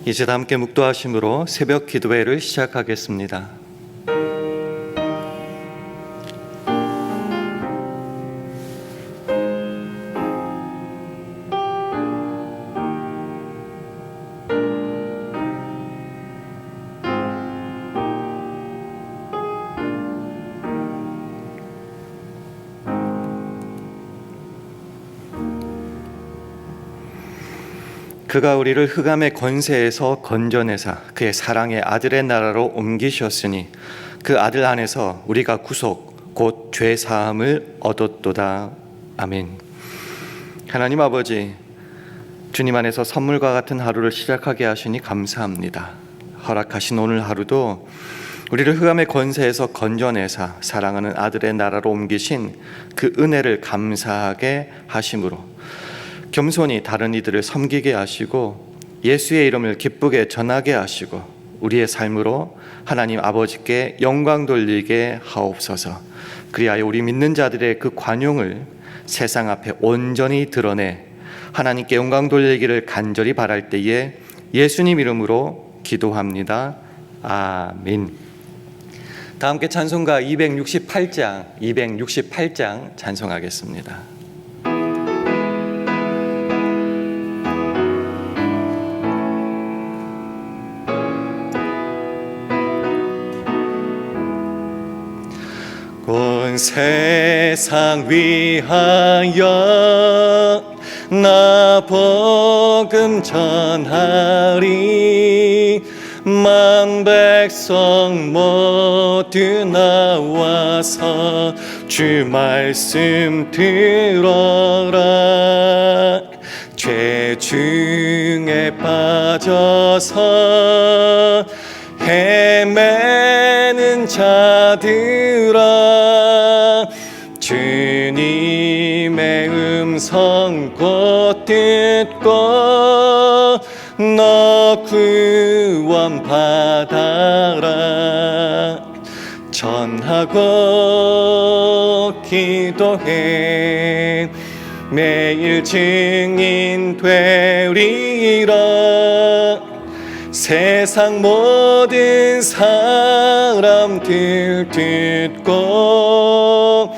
이제 다 함께 묵도하심으로 새벽 기도회를 시작하겠습니다. 그가 우리를 흑암의 권세에서 건져내사 그의 사랑의 아들의 나라로 옮기셨으니 그 아들 안에서 우리가 구속 곧 죄 사함을 얻었도다. 아멘. 하나님 아버지, 주님 안에서 선물과 같은 하루를 시작하게 하시니 감사합니다. 허락하신 오늘 하루도 우리를 흑암의 권세에서 건져내사 사랑하는 아들의 나라로 옮기신 그 은혜를 감사하게 하심으로 겸손히 다른 이들을 섬기게 하시고 예수의 이름을 기쁘게 전하게 하시고 우리의 삶으로 하나님 아버지께 영광 돌리게 하옵소서. 그리하여 우리 믿는 자들의 그 관용을 세상 앞에 온전히 드러내 하나님께 영광 돌리기를 간절히 바랄 때에 예수님 이름으로 기도합니다. 아멘. 다 함께 찬송가 268장 찬송하겠습니다. 온 세상 위하여 나 복음 전하리. 만 백성 모두 나와서 주 말씀 들어라. 죄 중에 빠져서 헤매는 자들아, 주님의 음성 곧 듣고 너 구원 받아라. 전하고 기도해 매일 증인 되리라. 세상 모든 사람들 듣고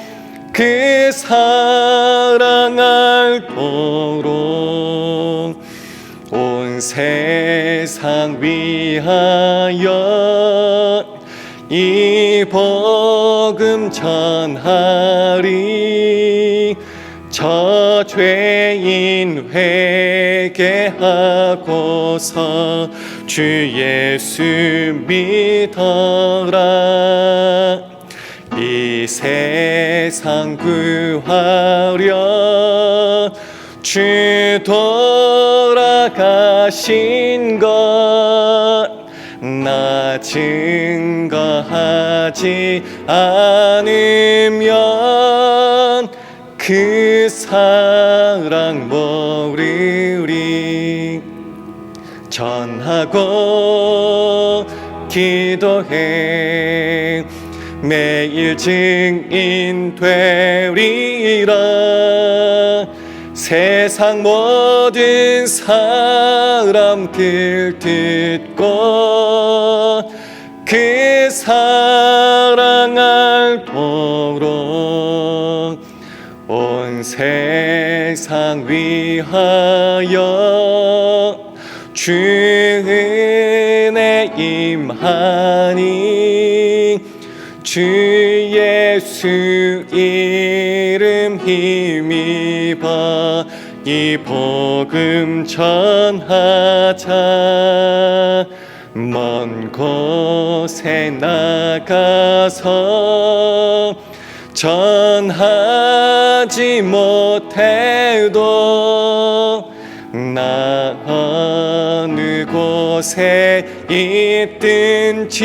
그 사랑 알도록 온 세상 위하여 이 복음 전하리. 저 죄인 회개하고서 주 예수 믿어라. 이 세상 구하려 주 돌아가신 것 나 증거하지 않으면 그 사랑 모르리. 전하고 기도해 매일 증인 되리라. 세상 모든 사람들 듣고 그 사랑 알도록 온 세상 위하여 주 은혜 임하니. 주 예수 이름 힘입어 이 복음 전하자. 먼 곳에 나가서 전하지 못해도 나 어느 곳에 있든지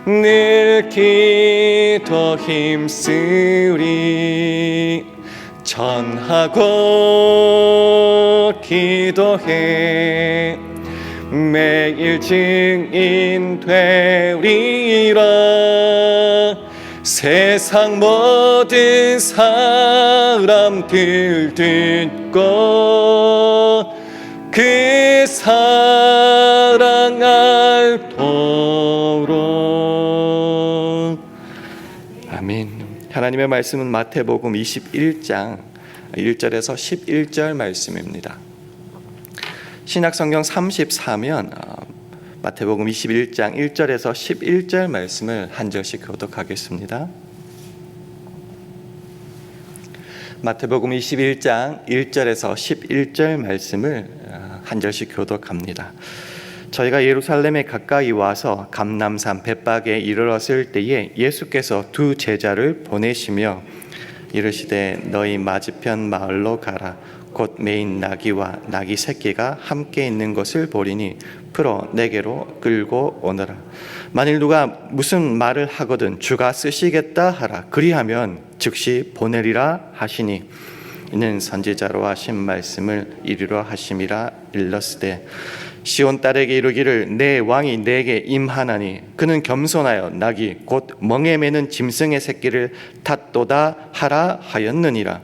늘 기도 힘쓰리. 전하고 기도해 매일 증인 되리라. 세상 모든 사람들 듣고 그 사랑 하나님의 말씀은 마태복음 21장 1절에서 11절 말씀입니다. 신약성경 34면 마태복음 21장 1절에서 11절 말씀을 한 절씩 교독하겠습니다. 마태복음 21장 1절에서 11절 말씀을 한 절씩 교독합니다. 저희가 예루살렘에 가까이 와서 감람산 벳박에 이르렀을 때에 예수께서 두 제자를 보내시며 이르시되 너희 맞은편 마을로 가라. 곧 매인 나귀와 나귀 새끼가 함께 있는 것을 보리니 풀어 내게로 끌고 오너라. 만일 누가 무슨 말을 하거든 주가 쓰시겠다 하라. 그리하면 즉시 보내리라 하시니 이는 선지자로 하신 말씀을 이루려 하심이라. 일렀으되 시온 딸에게 이르기를 내 왕이 내게 임하나니 그는 겸손하여 나귀 곧 멍에 매는 짐승의 새끼를 탔도다 하라 하였느니라.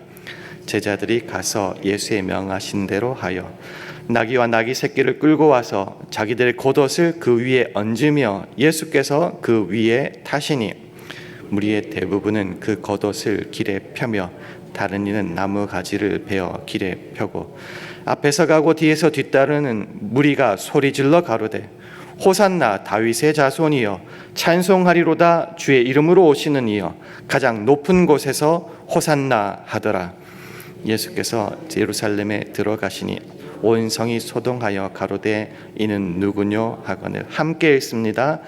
제자들이 가서 예수의 명하신 대로 하여 나귀와 나귀 새끼를 끌고 와서 자기들의 겉옷을 그 위에 얹으며 예수께서 그 위에 타시니 무리의 대부분은 그 겉옷을 길에 펴며 다른 이는 나무 가지를 베어 길에 펴고 앞에서 가고 뒤에서 뒤따르는 무리가 소리질러 가로되 호산나 다윗의 자손이여 찬송하리로다. 주의 이름으로 오시는 이여 가장 높은 곳에서 호산나 하더라. 예수께서 예루살렘에 들어가시니 온 성이 소동하여 가로되 이는 누구뇨 하거늘 함께 있습니다.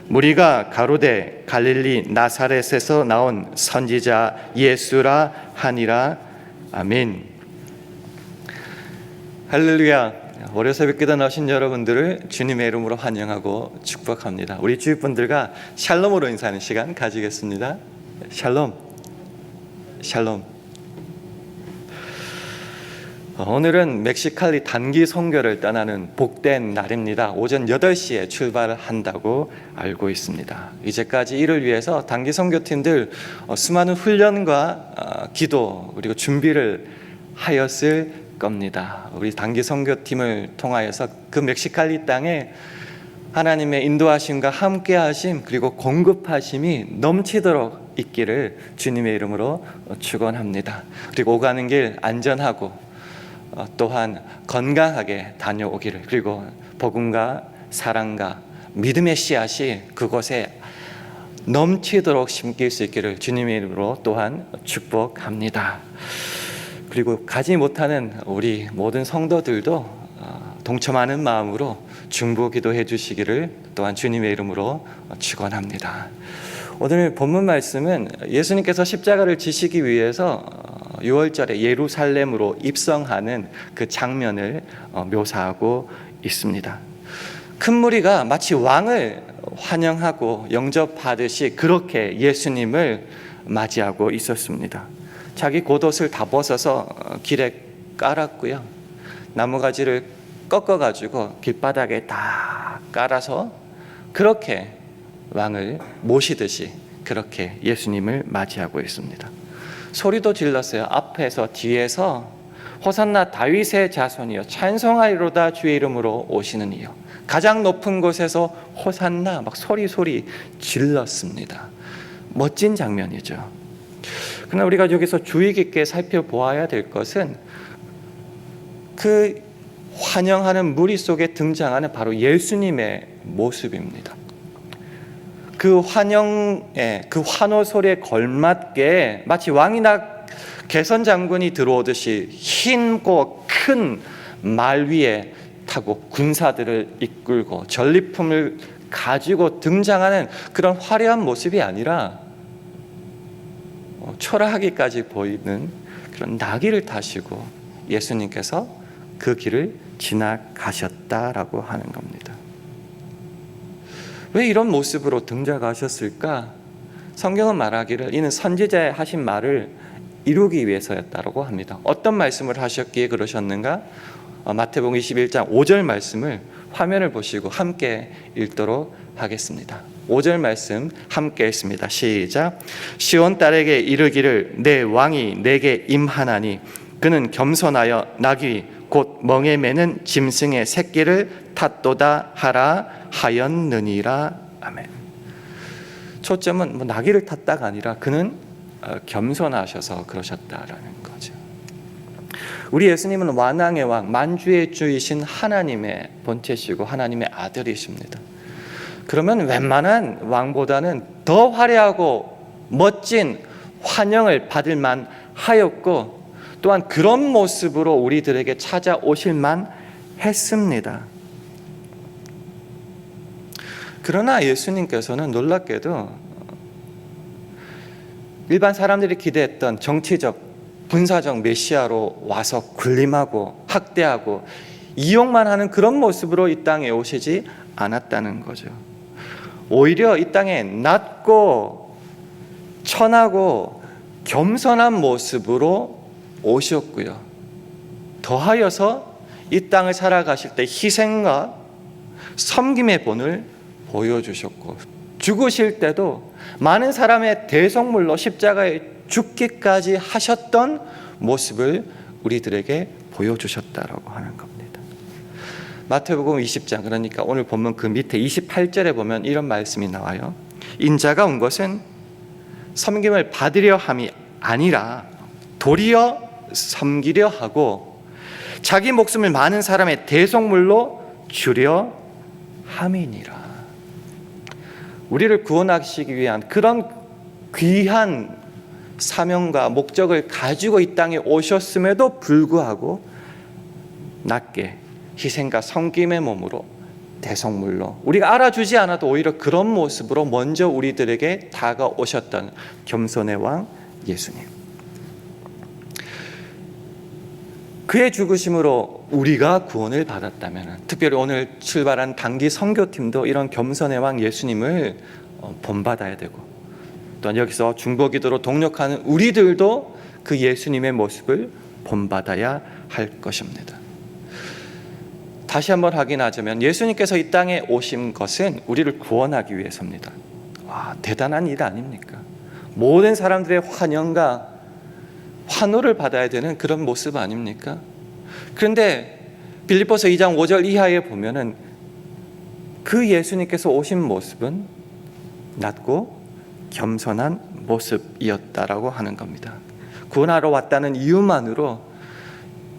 무리가 가로되 갈릴리 나사렛에서 나온 선지자 예수라 하니라. 아멘. 할렐루야. 월요 새벽기도 나오신 여러분들을 주님의 이름으로 환영하고 축복합니다. 우리 주위 분들과 샬롬으로 인사하는 시간 가지겠습니다. 샬롬. 샬롬. 오늘은 멕시칼리 단기 선교를 떠나는 복된 날입니다. 오전 8시에 출발을 한다고 알고 있습니다. 이제까지 이를 위해서 단기 선교팀들 수많은 훈련과 기도 그리고 준비를 하였을 겁니다. 우리 단기 선교팀을 통하여서 그 멕시칼리 땅에 하나님의 인도하심과 함께하심 그리고 공급하심이 넘치도록 있기를 주님의 이름으로 축원합니다. 그리고 오가는 길 안전하고 또한 건강하게 다녀오기를, 그리고 복음과 사랑과 믿음의 씨앗이 그곳에 넘치도록 심길 수 있기를 주님의 이름으로 또한 축복합니다. 그리고 가지 못하는 우리 모든 성도들도 동참하는 마음으로 중보 기도해 주시기를 또한 주님의 이름으로 축원합니다. 오늘 본문 말씀은 예수님께서 십자가를 지시기 위해서 6월절에 예루살렘으로 입성하는 그 장면을 묘사하고 있습니다. 큰 무리가 마치 왕을 환영하고 영접하듯이 그렇게 예수님을 맞이하고 있었습니다. 자기 겉옷을 다 벗어서 길에 깔았고요. 나무가지를 꺾어가지고 길바닥에 다 깔아서 그렇게 왕을 모시듯이 그렇게 예수님을 맞이하고 있습니다. 소리도 질렀어요. 앞에서 뒤에서 호산나 다윗의 자손이여 찬송하리로다. 주의 이름으로 오시는 이여 가장 높은 곳에서 호산나 막 소리 질렀습니다. 멋진 장면이죠. 그러나 우리가 여기서 주의 깊게 살펴보아야 될 것은 그 환영하는 무리 속에 등장하는 바로 예수님의 모습입니다. 그 환영에 그 환호 소리에 걸맞게 마치 왕이나 개선 장군이 들어오듯이 힘고 큰 말 위에 타고 군사들을 이끌고 전리품을 가지고 등장하는 그런 화려한 모습이 아니라 초라하기까지 보이는 그런 나귀를 타시고 예수님께서 그 길을 지나가셨다라고 하는 겁니다. 왜 이런 모습으로 등장하셨을까? 성경은 말하기를 이는 선지자의 하신 말을 이루기 위해서였다고 합니다. 어떤 말씀을 하셨기에 그러셨는가? 마태복음 21장 5절 말씀을 화면을 보시고 함께 읽도록 하겠습니다. 5절 말씀 함께 읽습니다. 시작. 시온 딸에게 이르기를 내 왕이 내게 임하나니 그는 겸손하여 나귀 곧 멍에 매는 짐승의 새끼를 탔도다 하라 하였느니라. 아멘. 초점은 나귀를 탔다가 아니라 그는 겸손하셔서 그러셨다라는 거죠. 우리 예수님은 만왕의 왕, 만주의 주이신 하나님의 본체시고 하나님의 아들이십니다. 그러면 웬만한 왕보다는 더 화려하고 멋진 환영을 받을 만하였고, 또한 그런 모습으로 우리들에게 찾아오실 만했습니다. 그러나 예수님께서는 놀랍게도 일반 사람들이 기대했던 정치적, 군사적 메시아로 와서 군림하고 학대하고 이용만 하는 그런 모습으로 이 땅에 오시지 않았다는 거죠. 오히려 이 땅에 낮고 천하고 겸손한 모습으로 오셨고요. 더하여서 이 땅을 살아가실 때 희생과 섬김의 본을 보여주셨고, 죽으실 때도 많은 사람의 대속물로 십자가에 죽기까지 하셨던 모습을 우리들에게 보여주셨다라고 하는 겁니다. 마태복음 20장, 그러니까 오늘 본문 그 밑에 28절에 보면 이런 말씀이 나와요. 인자가 온 것은 섬김을 받으려 함이 아니라 도리어 섬기려 하고 자기 목숨을 많은 사람의 대속물로 주려 함이니라. 우리를 구원하시기 위한 그런 귀한 사명과 목적을 가지고 이 땅에 오셨음에도 불구하고 낮게 희생과 섬김의 몸으로 대속물로, 우리가 알아주지 않아도 오히려 그런 모습으로 먼저 우리들에게 다가오셨던 겸손의 왕 예수님. 그의 죽으심으로 우리가 구원을 받았다면, 특별히 오늘 출발한 단기 선교팀도 이런 겸손의 왕 예수님을 본받아야 되고, 또한 여기서 중보기도로 동력하는 우리들도 그 예수님의 모습을 본받아야 할 것입니다. 다시 한번 확인하자면 예수님께서 이 땅에 오신 것은 우리를 구원하기 위해서입니다. 와, 대단한 일 아닙니까? 모든 사람들의 환영과 환호를 받아야 되는 그런 모습 아닙니까? 그런데 빌립보서 2장 5절 이하에 보면은 그 예수님께서 오신 모습은 낮고 겸손한 모습이었다라고 하는 겁니다. 구원하러 왔다는 이유만으로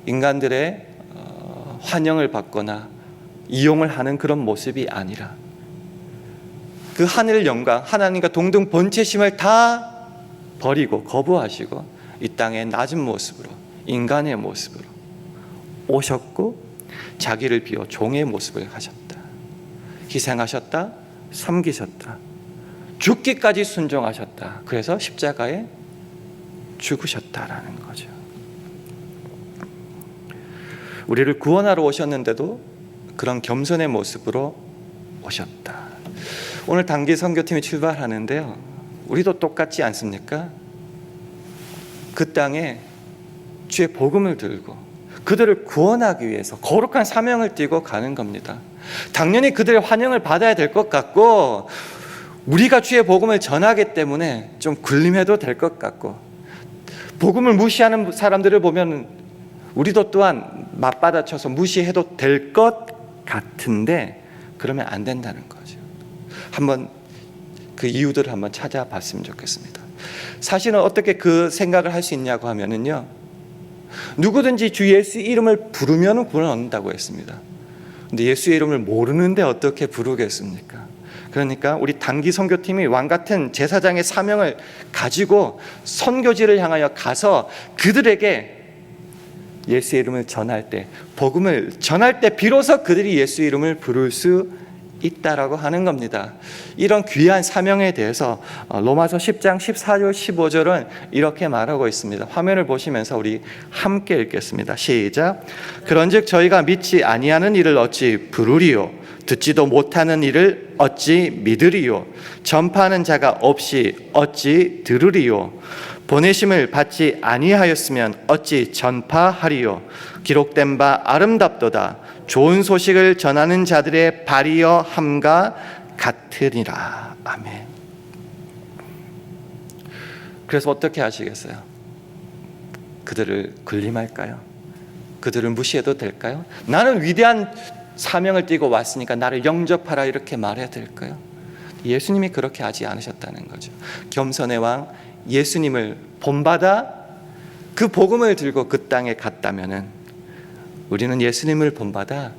인간들의 환영을 받거나 이용을 하는 그런 모습이 아니라 그 하늘 영광, 하나님과 동등 본체심을 다 버리고 거부하시고 이 땅의 낮은 모습으로, 인간의 모습으로 오셨고 자기를 비워 종의 모습을 하셨다. 희생하셨다. 섬기셨다. 죽기까지 순종하셨다. 그래서 십자가에 죽으셨다라는 거죠. 우리를 구원하러 오셨는데도 그런 겸손의 모습으로 오셨다. 오늘 단기 선교팀이 출발하는데요, 우리도 똑같지 않습니까? 그 땅에 주의 복음을 들고 그들을 구원하기 위해서 거룩한 사명을 띠고 가는 겁니다. 당연히 그들의 환영을 받아야 될 것 같고, 우리가 주의 복음을 전하기 때문에 좀 군림해도 될 것 같고, 복음을 무시하는 사람들을 보면 우리도 또한 맞받아쳐서 무시해도 될 것 같은데, 그러면 안 된다는 거죠. 한번 그 이유들을 한번 찾아봤으면 좋겠습니다. 사실은 어떻게 그 생각을 할 수 있냐고 하면은요, 누구든지 주 예수 이름을 부르면 구원을 얻는다고 했습니다. 근데 예수의 이름을 모르는데 어떻게 부르겠습니까? 그러니까 우리 단기 선교팀이 왕같은 제사장의 사명을 가지고 선교지를 향하여 가서 그들에게 예수의 이름을 전할 때, 복음을 전할 때 비로소 그들이 예수 이름을 부를 수 있다라고 하는 겁니다. 이런 귀한 사명에 대해서 로마서 10장 14절 15절은 이렇게 말하고 있습니다. 화면을 보시면서 우리 함께 읽겠습니다. 시작. 그런즉 저희가 믿지 아니하는 일을 어찌 부르리요? 듣지도 못하는 일을 어찌 믿으리요? 전파하는 자가 없이 어찌 들으리요? 보내심을 받지 아니하였으면 어찌 전파하리요? 기록된 바 아름답도다. 좋은 소식을 전하는 자들의 발이여 함과 같으니라. 아멘. 그래서 어떻게 하시겠어요? 그들을 군림할까요? 그들을 무시해도 될까요? 나는 위대한 사명을 띠고 왔으니까 나를 영접하라 이렇게 말해야 될까요? 예수님이 그렇게 하지 않으셨다는 거죠. 겸손의 왕 예수님을 본받아 그 복음을 들고 그 땅에 갔다면은 우리는 예수님을 본받아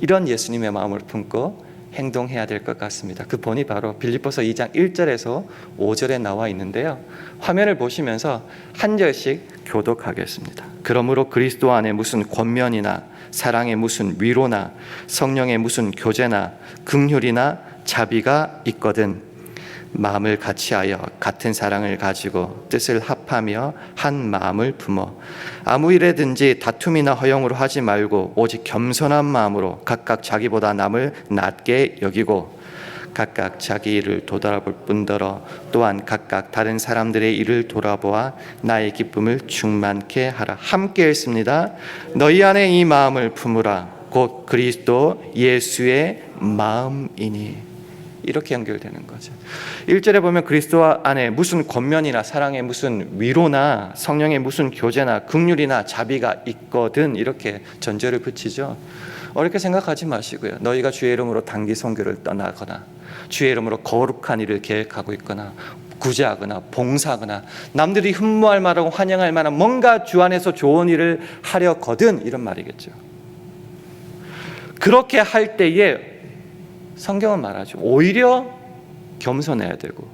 이런 예수님의 마음을 품고 행동해야 될 것 같습니다. 그 본이 바로 빌립보서 2장 1절에서 5절에 나와 있는데요. 화면을 보시면서 한 절씩 교독하겠습니다. 그러므로 그리스도 안에 무슨 권면이나 사랑의 무슨 위로나 성령의 무슨 교제나 긍휼이나 자비가 있거든 마음을 같이하여 같은 사랑을 가지고 뜻을 합하며 한 마음을 품어 아무 일에든지 다툼이나 허용으로 하지 말고 오직 겸손한 마음으로 각각 자기보다 남을 낮게 여기고 각각 자기 일을 돌아볼 뿐더러 또한 각각 다른 사람들의 일을 돌아보아 나의 기쁨을 충만케 하라. 함께 읽습니다. 너희 안에 이 마음을 품으라. 곧 그리스도 예수의 마음이니. 이렇게 연결되는 거죠. 1절에 보면 그리스도 안에 무슨 권면이나 사랑의 무슨 위로나 성령의 무슨 교제나 긍휼이나 자비가 있거든 이렇게 전제를 붙이죠. 어렵게 생각하지 마시고요. 너희가 주의 이름으로 단기 선교를 떠나거나 주의 이름으로 거룩한 일을 계획하고 있거나 구제하거나 봉사하거나 남들이 흠모할 만하고 환영할 만한 뭔가 주 안에서 좋은 일을 하려거든 이런 말이겠죠. 그렇게 할 때에 성경은 말하죠. 오히려 겸손해야 되고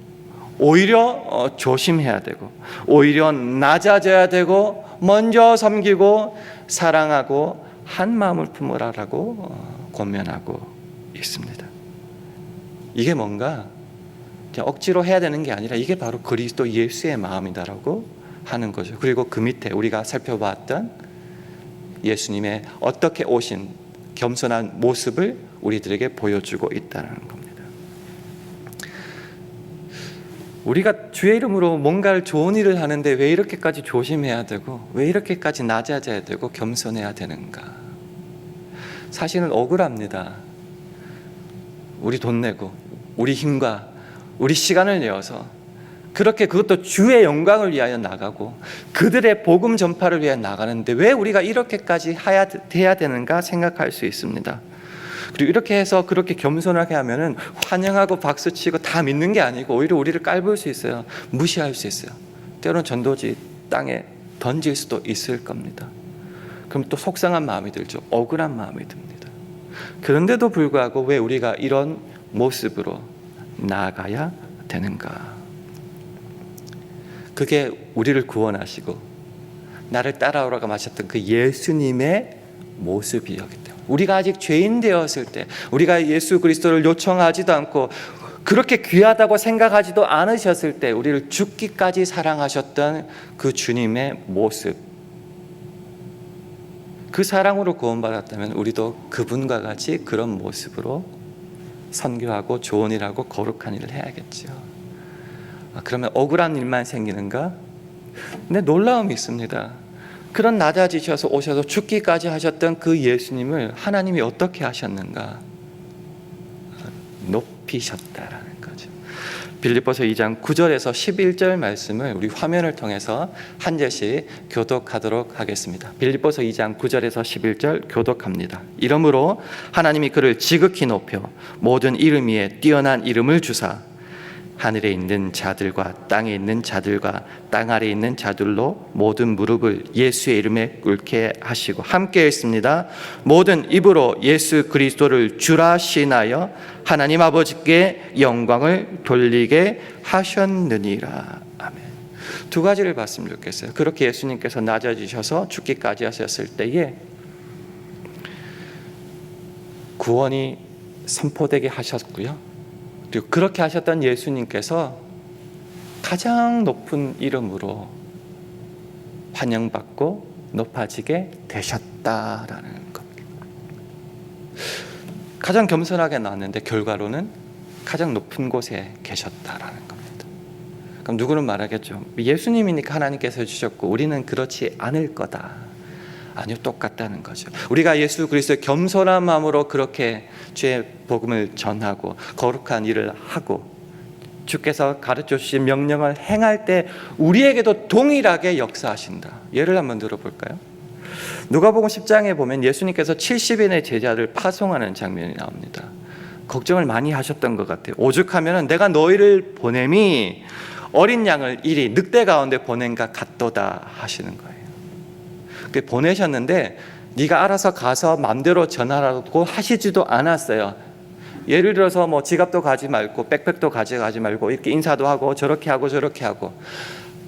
오히려 조심해야 되고 오히려 낮아져야 되고 먼저 섬기고 사랑하고 한 마음을 품으라라고 권면하고 있습니다. 이게 뭔가 억지로 해야 되는 게 아니라 이게 바로 그리스도 예수의 마음이다라고 하는 거죠. 그리고 그 밑에 우리가 살펴봤던 예수님의 어떻게 오신 겸손한 모습을 우리들에게 보여주고 있다는 겁니다. 우리가 주의 이름으로 뭔가를 좋은 일을 하는데 왜 이렇게까지 조심해야 되고 왜 이렇게까지 낮아져야 되고 겸손해야 되는가? 사실은 억울합니다. 우리 돈 내고 우리 힘과 우리 시간을 내어서 그렇게 그것도 주의 영광을 위하여 나가고 그들의 복음 전파를 위해 나가는데 왜 우리가 이렇게까지 해야 되는가 생각할 수 있습니다. 그리고 이렇게 해서 그렇게 겸손하게 하면은 환영하고 박수치고 다 믿는 게 아니고 오히려 우리를 깔볼 수 있어요. 무시할 수 있어요. 때로는 전도지 땅에 던질 수도 있을 겁니다. 그럼 또 속상한 마음이 들죠. 억울한 마음이 듭니다. 그런데도 불구하고 왜 우리가 이런 모습으로 나아가야 되는가? 그게 우리를 구원하시고 나를 따라오라고 하셨던 그 예수님의 모습이었기 때문에 우리가 아직 죄인 되었을 때 우리가 예수 그리스도를 요청하지도 않고 그렇게 귀하다고 생각하지도 않으셨을 때 우리를 죽기까지 사랑하셨던 그 주님의 모습, 그 사랑으로 구원받았다면 우리도 그분과 같이 그런 모습으로 선교하고 좋은 일하고 거룩한 일을 해야겠죠. 그러면 억울한 일만 생기는가? 근데 놀라움이 있습니다. 그런 낮아지셔서 오셔서 죽기까지 하셨던 그 예수님을 하나님이 어떻게 하셨는가? 높이셨다라는 거죠. 빌립보서 2장 9절에서 11절 말씀을 우리 화면을 통해서 한 절씩 교독하도록 하겠습니다. 빌립보서 2장 9절에서 11절 교독합니다. 이러므로 하나님이 그를 지극히 높여 모든 이름 위에 뛰어난 이름을 주사 하늘에 있는 자들과 땅에 있는 자들과 땅 아래에 있는 자들로 모든 무릎을 예수의 이름에 꿇게 하시고 함께 읽습니다. 모든 입으로 예수 그리스도를 주라 시인하여 하나님 아버지께 영광을 돌리게 하셨느니라. 아멘. 두 가지를 봤으면 좋겠어요. 그렇게 예수님께서 낮아지셔서 죽기까지 하셨을 때에 구원이 선포되게 하셨고요. 그리고 그렇게 하셨던 예수님께서 가장 높은 이름으로 환영받고 높아지게 되셨다라는 겁니다. 가장 겸손하게 나왔는데 결과로는 가장 높은 곳에 계셨다라는 겁니다. 그럼 누구는 말하겠죠. 예수님이니까 하나님께서 해주셨고 우리는 그렇지 않을 거다. 아니요, 똑같다는 거죠. 우리가 예수 그리스도의 겸손한 마음으로 그렇게 주의 복음을 전하고 거룩한 일을 하고 주께서 가르쳐 주신 명령을 행할 때 우리에게도 동일하게 역사하신다. 예를 한번 들어볼까요? 누가복음 10장에 보면 예수님께서 70인의 제자를 파송하는 장면이 나옵니다. 걱정을 많이 하셨던 것 같아요. 오죽하면 내가 너희를 보냄이 어린 양을 이리 늑대 가운데 보낸가 같도다 하시는 거예요. 보내셨는데 네가 알아서 가서 마음대로 전하라고 하시지도 않았어요. 예를 들어서 뭐 지갑도 가지 말고 백팩도 가져가지 말고 이렇게 인사도 하고 저렇게 하고 저렇게 하고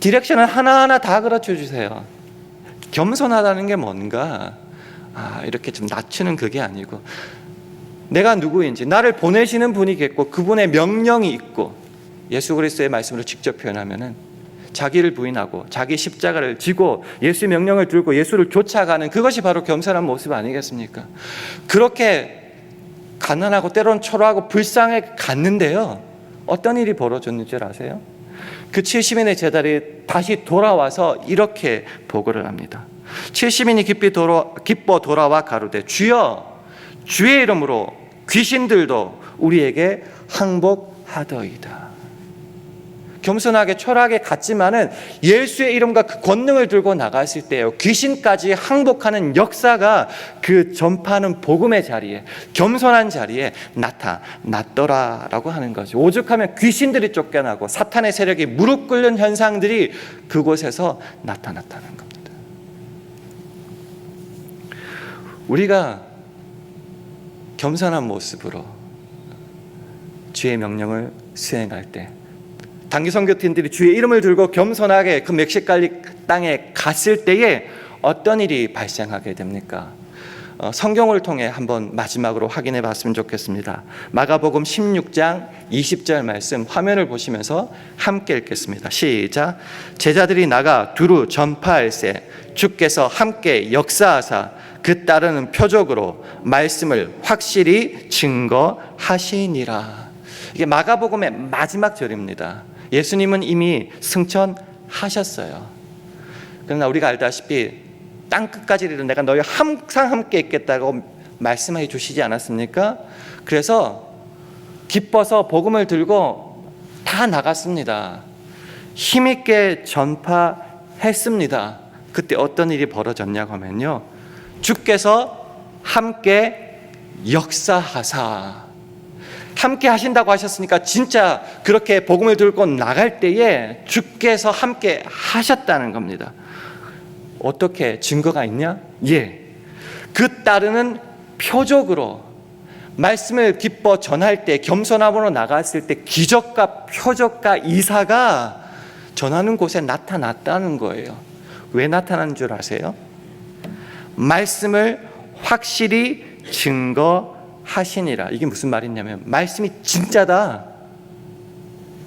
디렉션을 하나하나 다 가르쳐 주세요. 겸손하다는 게 뭔가 이렇게 좀 낮추는 그게 아니고 내가 누구인지 나를 보내시는 분이겠고 그분의 명령이 있고 예수 그리스도의 말씀으로 직접 표현하면은 자기를 부인하고 자기 십자가를 지고 예수의 명령을 들고 예수를 쫓아가는 그것이 바로 겸손한 모습 아니겠습니까? 그렇게 가난하고 때로는 초라하고 불쌍해 갔는데요, 어떤 일이 벌어졌는 줄 아세요? 그 70인의 제자들이 다시 돌아와서 이렇게 보고를 합니다. 70인이 기뻐 돌아와 가로되 주여 주의 이름으로 귀신들도 우리에게 항복하더이다. 겸손하게 초라하게 갔지만은 예수의 이름과 그 권능을 들고 나갔을 때요, 귀신까지 항복하는 역사가 그 전파하는 복음의 자리에, 겸손한 자리에 나타났더라라고 하는 거죠. 오죽하면 귀신들이 쫓겨나고 사탄의 세력이 무릎 꿇는 현상들이 그곳에서 나타났다는 겁니다. 우리가 겸손한 모습으로 주의 명령을 수행할 때, 단기 선교팀들이 주의 이름을 들고 겸손하게 그 멕시칼리 땅에 갔을 때에 어떤 일이 발생하게 됩니까? 성경을 통해 한번 마지막으로 확인해 봤으면 좋겠습니다. 마가복음 16장 20절 말씀 화면을 보시면서 함께 읽겠습니다. 시작. 제자들이 나가 두루 전파할세 주께서 함께 역사하사 그 따르는 표적으로 말씀을 확실히 증거하시니라. 이게 마가복음의 마지막 절입니다. 예수님은 이미 승천하셨어요. 그러나 우리가 알다시피 땅끝까지 이르러 내가 너희 항상 함께 있겠다고 말씀해 주시지 않았습니까? 그래서 기뻐서 복음을 들고 다 나갔습니다. 힘있게 전파했습니다. 그때 어떤 일이 벌어졌냐고 하면요, 주께서 함께 역사하사, 함께 하신다고 하셨으니까 진짜 그렇게 복음을 들고 나갈 때에 주께서 함께 하셨다는 겁니다. 어떻게 증거가 있냐? 그 따르는 표적으로 말씀을 기뻐 전할 때, 겸손함으로 나갔을 때 기적과 표적과 이사가 전하는 곳에 나타났다는 거예요. 왜 나타난 줄 아세요? 말씀을 확실히 증거하시니라. 이게 무슨 말이냐면 말씀이 진짜다,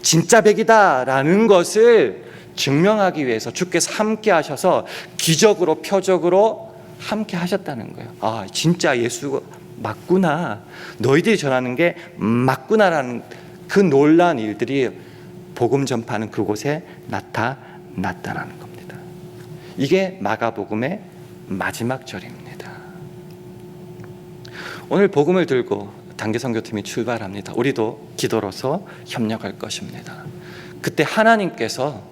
진짜 백이다 라는 것을 증명하기 위해서 주께서 함께 하셔서 기적으로 표적으로 함께 하셨다는 거예요. 아, 진짜 예수가 맞구나, 너희들이 전하는 게 맞구나라는 그 놀라운 일들이 복음 전파하는 그곳에 나타났다는 겁니다. 이게 마가복음의 마지막 절입니다. 오늘 복음을 들고 단기 선교팀이 출발합니다. 우리도 기도로서 협력할 것입니다. 그때 하나님께서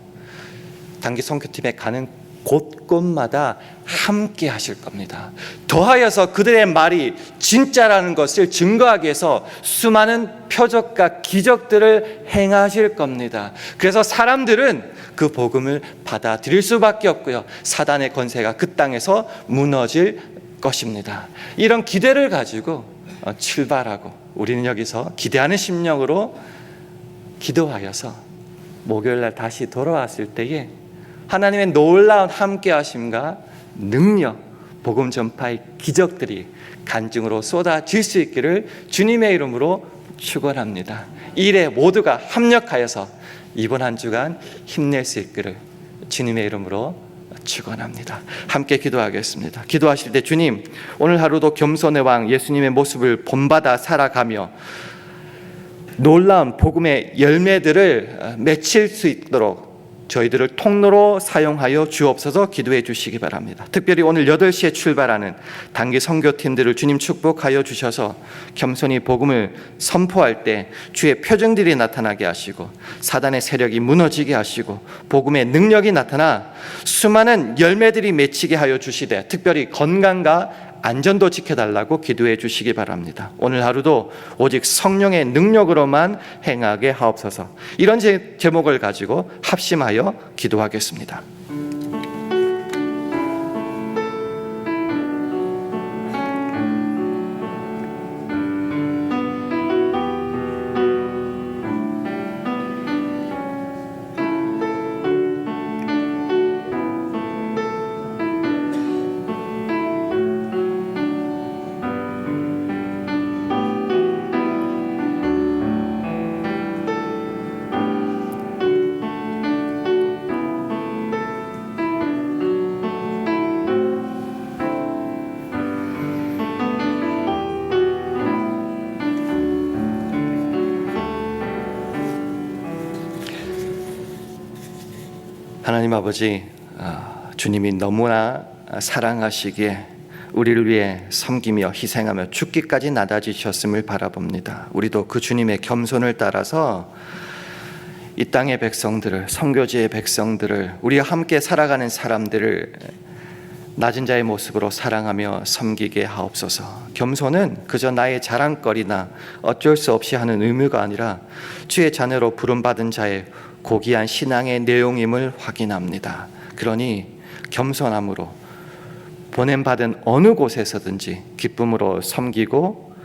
단기 선교팀에 가는 곳곳마다 함께 하실 겁니다. 더하여서 그들의 말이 진짜라는 것을 증거하기 위해서 수많은 표적과 기적들을 행하실 겁니다. 그래서 사람들은 그 복음을 받아들일 수밖에 없고요, 사단의 권세가 그 땅에서 무너질 것입니다. 이런 기대를 가지고 출발하고 우리는 여기서 기대하는 심령으로 기도하여서 목요일날 다시 돌아왔을 때에 하나님의 놀라운 함께하심과 능력, 복음 전파의 기적들이 간증으로 쏟아질 수 있기를 주님의 이름으로 축원합니다. 이 일에 모두가 합력하여서 이번 한 주간 힘낼 수 있기를 주님의 이름으로 축원합니다. 함께 기도하겠습니다. 기도하실 때 주님, 오늘 하루도 겸손의 왕 예수님의 모습을 본받아 살아가며 놀라운 복음의 열매들을 맺힐 수 있도록 저희들을 통로로 사용하여 주옵소서. 기도해 주시기 바랍니다. 특별히 오늘 8시에 출발하는 단기 선교팀들을 주님 축복하여 주셔서 겸손히 복음을 선포할 때 주의 표정들이 나타나게 하시고 사단의 세력이 무너지게 하시고 복음의 능력이 나타나 수많은 열매들이 맺히게 하여 주시되, 특별히 건강과 안전도 지켜달라고 기도해 주시기 바랍니다. 오늘 하루도 오직 성령의 능력으로만 행하게 하옵소서. 이런 제목을 가지고 합심하여 기도하겠습니다. 하나님 아버지, 주님이 너무나 사랑하시기에 우리를 위해 섬기며 희생하며 죽기까지 낮아지셨음을 바라봅니다. 우리도 그 주님의 겸손을 따라서 이 땅의 백성들을, 선교지의 백성들을, 우리와 함께 살아가는 사람들을 낮은 자의 모습으로 사랑하며 섬기게 하옵소서. 겸손은 그저 나의 자랑거리나 어쩔 수 없이 하는 의무가 아니라 주의 자녀로 부름받은 자의 고귀한 신앙의 내용임을 확인합니다. 그러니 겸손함으로 보냄받은 어느 곳에서든지 기쁨으로 섬기고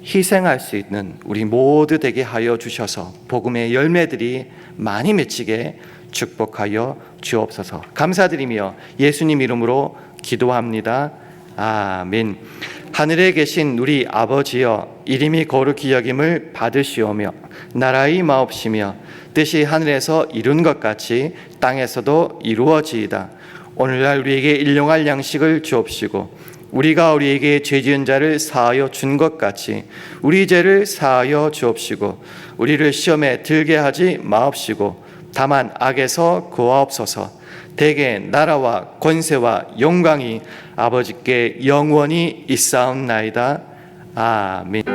희생할 수 있는 우리 모두 되게 하여 주셔서 복음의 열매들이 많이 맺히게 축복하여 주옵소서. 감사드리며 예수님 이름으로 기도합니다. 아멘. 하늘에 계신 우리 아버지여, 이름이 거룩히 여김을 받으시오며 나라의 마옵시며 뜻이 하늘에서 이룬 것 같이 땅에서도 이루어지이다. 오늘날 우리에게 일용할 양식을 주옵시고 우리가 우리에게 죄 지은 자를 사하여 준 것 같이 우리 죄를 사하여 주옵시고 우리를 시험에 들게 하지 마옵시고 다만 악에서 구하옵소서. 대개 나라와 권세와 영광이 아버지께 영원히 있사옵나이다. 아멘.